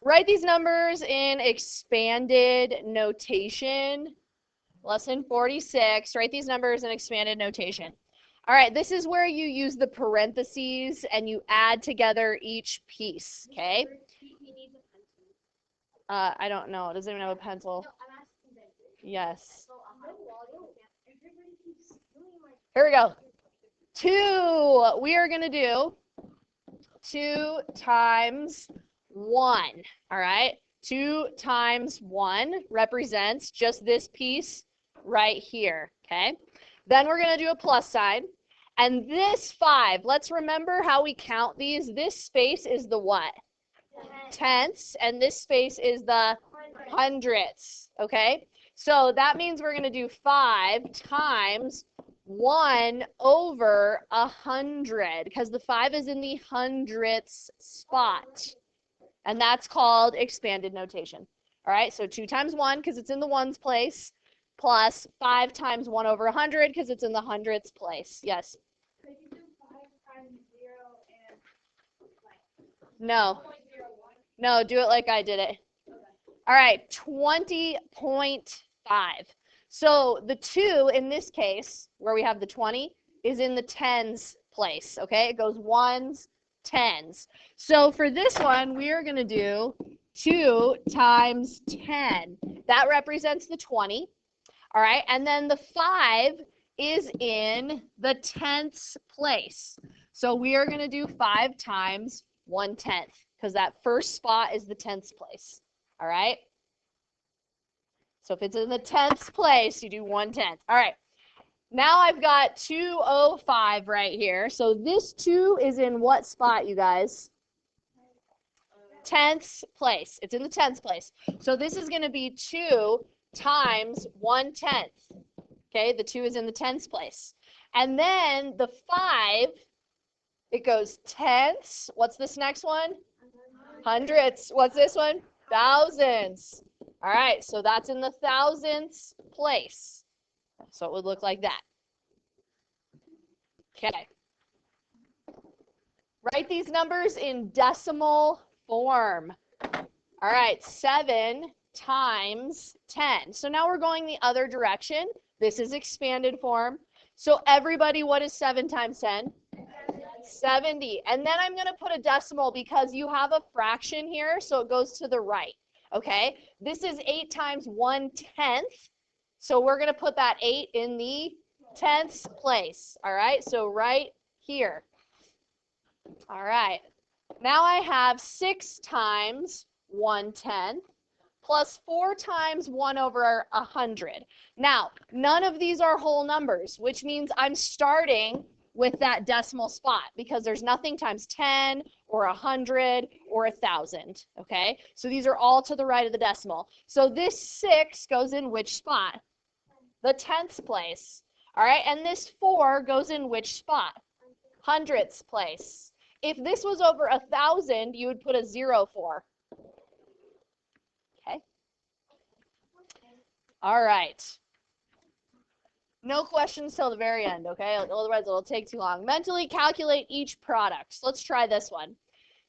Write these numbers in expanded notation. Lesson 46. Write these numbers in expanded notation. All right, this is where you use the parentheses and you add together each piece, okay? I don't know. Does anyone have a pencil? Yes. Here we go. 2. We are going to do 2 times 1. All right? 2 times 1 represents just this piece right here, okay? Then we're going to do a plus sign. And this 5, let's remember how we count these. This space is the what? Tenths, and this space is the hundredths, okay? So that means we're going to do 5 times 1 over 100, because the 5 is in the hundredths spot. And that's called expanded notation. All right, so 2 times 1, because it's in the ones place, plus 5 times 1 over 100, because it's in the hundredths place. Yes? Could you do 5 times 0 and like No. 0.01? No, do it like I did it. Okay. All right, 20.5. So the 2 in this case, where we have the 20, is in the tens place, okay? It goes ones, tens. So for this one, we are going to do 2 times 10. That represents the 20, all right? And then the 5 is in the tenths place. So we are going to do 5 times 1/10, because that first spot is the tenths place, all right? So if it's in the tenths place, you do 1/10. All right. Now I've got 205 right here. So this 2 is in what spot, you guys? Tenths place. It's in the tenths place. So this is going to be 2 times 1/10. Okay, the 2 is in the tenths place. And then the 5, it goes tenths. What's this next one? Hundredths. What's this one? Thousands. All right, so that's in the thousandths place. So it would look like that. Okay. Write these numbers in decimal form. All right, 7 times 10. So now we're going the other direction. This is expanded form. So everybody, what is 7 times 10? 70. And then I'm going to put a decimal because you have a fraction here, so it goes to the right. Okay, this is 8 times 1/10. So we're going to put that 8 in the tenths place. All right, so right here. All right, now I have 6 times 1/10 plus 4 times 1 over 100. Now, none of these are whole numbers, which means I'm starting with that decimal spot because there's nothing times 10 or 100 or 1,000, okay? So these are all to the right of the decimal. So this 6 goes in which spot? The tenths place, all right? And this 4 goes in which spot? Hundredths place. If this was over 1,000, you would put a 0 for. Okay? All right. No questions till the very end, okay? Otherwise, it'll take too long. Mentally calculate each product. So let's try this one.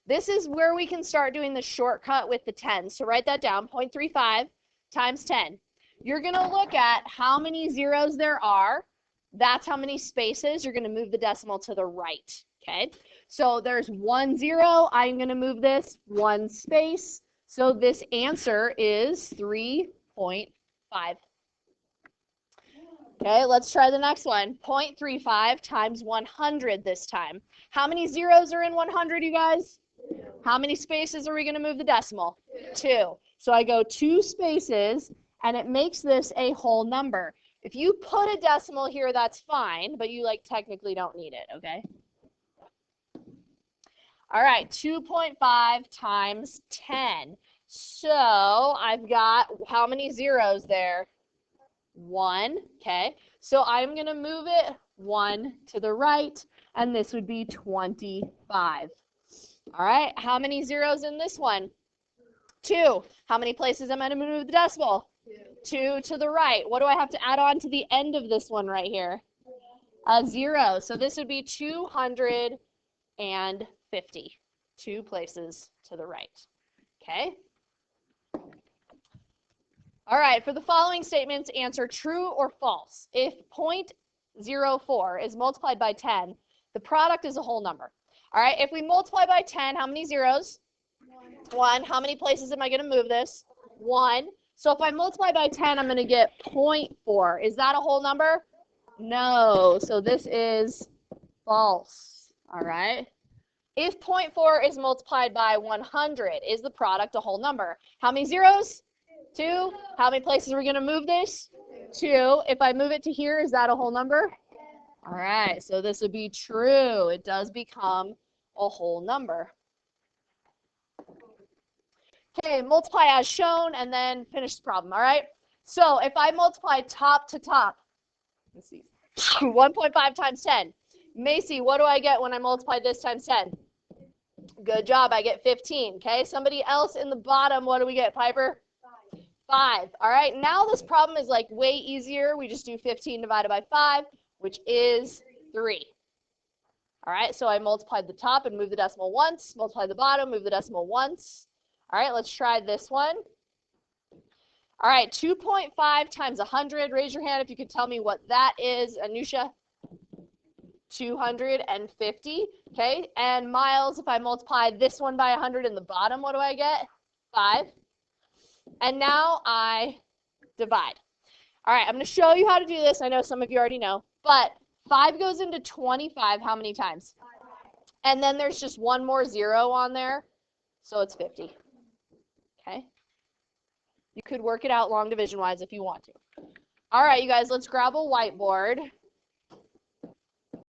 This is where we can start doing the shortcut with the 10. So write that down, 0.35 times 10. You're going to look at how many zeros there are. That's how many spaces. You're going to move the decimal to the right, okay? So there's 1 0. I'm going to move this 1 space. So this answer is 3.5. Okay, let's try the next one. 0.35 times 100 this time. How many zeros are in 100, you guys? 2. How many spaces are we going to move the decimal? 2. So I go 2 spaces, and it makes this a whole number. If you put a decimal here, that's fine, but you technically don't need it, okay? All right, 2.5 times 10. So I've got how many zeros there? 1, okay? So I'm going to move it 1 to the right, and this would be 25. All right, how many zeros in this one? 2. How many places am I going to move the decimal? 2 to the right. What do I have to add on to the end of this one right here? A 0. So this would be 250. 2 places to the right. Okay, All right, for the following statements, answer true or false. If 0.04 is multiplied by 10, the product is a whole number. All right, if we multiply by 10, how many zeros? 1. How many places am I going to move this? 1. So if I multiply by 10, I'm going to get 0.4. Is that a whole number? No. So this is false. All right. If 0.4 is multiplied by 100, is the product a whole number? How many zeros? 2. How many places are we going to move this? 2. If I move it to here, is that a whole number? All right. So this would be true. It does become a whole number. Okay, multiply as shown, and then finish the problem, all right? So if I multiply top to top, let's see, 1.5 times 10. Macy, what do I get when I multiply this times 10? Good job, I get 15, okay? Somebody else in the bottom, what do we get, Piper? 5. All right, now this problem is like way easier. We just do 15 divided by 5, which is 3. All right, so I multiplied the top and moved the decimal once, multiplied the bottom, moved the decimal once. All right, let's try this one. All right, 2.5 times 100. Raise your hand if you could tell me what that is, Anusha. 250, okay? And Miles, if I multiply this one by 100 in the bottom, what do I get? 5. And now I divide. All right, I'm going to show you how to do this. I know some of you already know, but 5 goes into 25 how many times? And then there's just one more 0 on there, so it's 50. Okay? You could work it out long division-wise if you want to. All right, you guys, let's grab a whiteboard.